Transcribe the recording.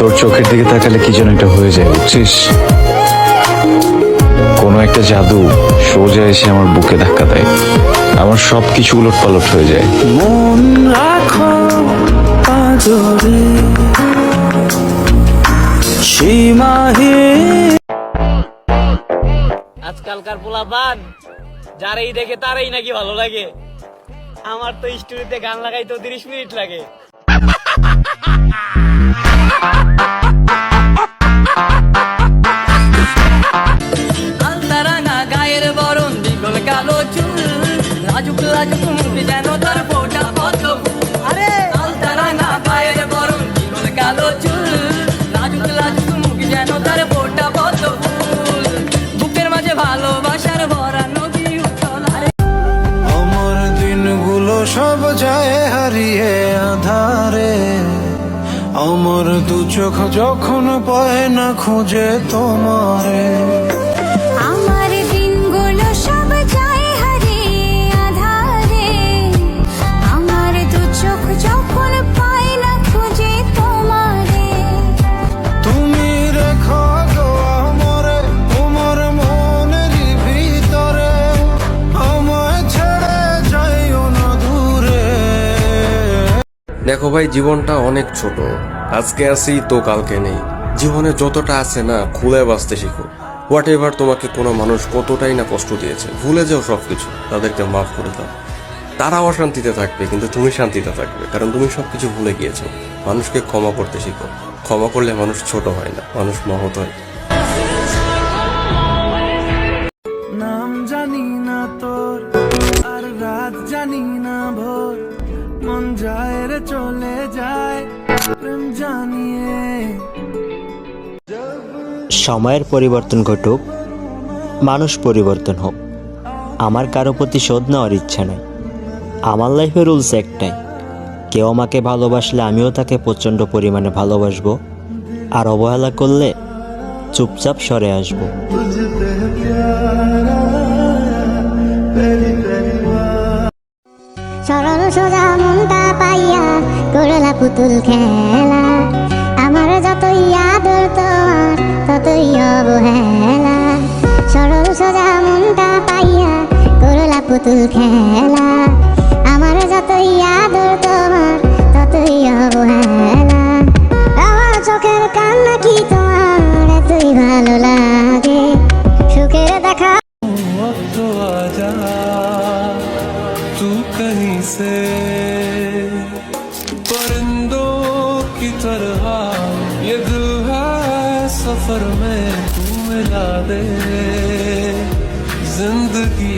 তোর চোখের দিকে তাকালে কি যেন একটা হয়ে যায়, বুঝছিস? কোনো একটা জাদু সোজা এসে আমার বুকে ধাক্কা দেয়, আমার সবকিছু উলট পালট হয়ে যায়। মন রাখো আদরে সীমাহীন। আজকালকার পোলাপান যারাই দেখে তারাই নাকি ভালো লাগে। আমার তো স্টুডিওতে গান লাগাইতে 30 মিনিট লাগে। আলতারাঙা গায়ের বরণ, দীঘল কালো চুল, লাজুক লাজুক মুখ যেন তার ফোটা পদ্ম ফুল। আরে আলতারাঙা গায়ের বরণ, দীঘল কালো চুল, লাজুক লাজুক মুখ যেন তার ফোটা পদ্ম ফুল। বুকের মাঝে ভালোবাসার ভরা নদী উঠল। আমার দিনগুলো সব যায় হারিয়ে আধারে, আমার দু চোখ যখন পায় না খুঁজে তোমারে। আমার দিনগুলো সব যায় হারিয়ে আঁধারে, আমার দু চোখ যখন পায় না খুঁজে তোমারে। তুমি রেখো গো আমরে তোমার মনের ভিতরে, আমায় ছেড়ে যাইও না দূরে। দেখো ভাই, জীবনটা অনেক ছোট, আজকে আছি তো কালকে নেই। জীবনে যতটা আছে না, খুলে বাঁচতে শিখো। হোয়াট এভার তোমাকে কোনো মানুষ কতটাই না কষ্ট দিয়েছে, ভুলে যাও সবকিছু, তাদেরকে মাফ করে দাও। তারা অশান্তিতে থাকবে কিন্তু তুমি শান্তিতে থাকবে, কারণ তুমি সবকিছু ভুলে গিয়েছো। মানুষকে ক্ষমা করতে শিখো। ক্ষমা করলে মানুষ ছোট হয় না, মানুষ মহৎ হয়। নাম জানি না তোর আর রাত জানি না ভোর, মন যায় রে চলে যায় প্রেম জানিয়ে। সময়ের পরিবর্তন ঘটুক, মানুষ পরিবর্তন হোক, আমার কারো প্রতি শোধ নেওয়ার ইচ্ছা নেই। আমার লাইফের রুলস একটাই, কেউ আমাকে ভালোবাসলে আমিও তাকে প্রচণ্ড পরিমাণে ভালোবাসবো, আর অবহেলা করলে চুপচাপ সরে আসবো। সরল সোজা মনটা পাইয়া করলা পুতুল খেলা, আমার যতই আদর তোমার ততই অবহেলা। সরল সোজা মনটা পাইয়া করলা পুতুল খেলা, আমার যতই আদর তোমার ততই অবহেলা। আমার চোখের কান্না কি তোমার এতই ভালো লাগে, সুখের দেখা तो आजा तू कहीं से परिंदों की तरह, ये दिल है सफर में तू मिला दे जिंदगी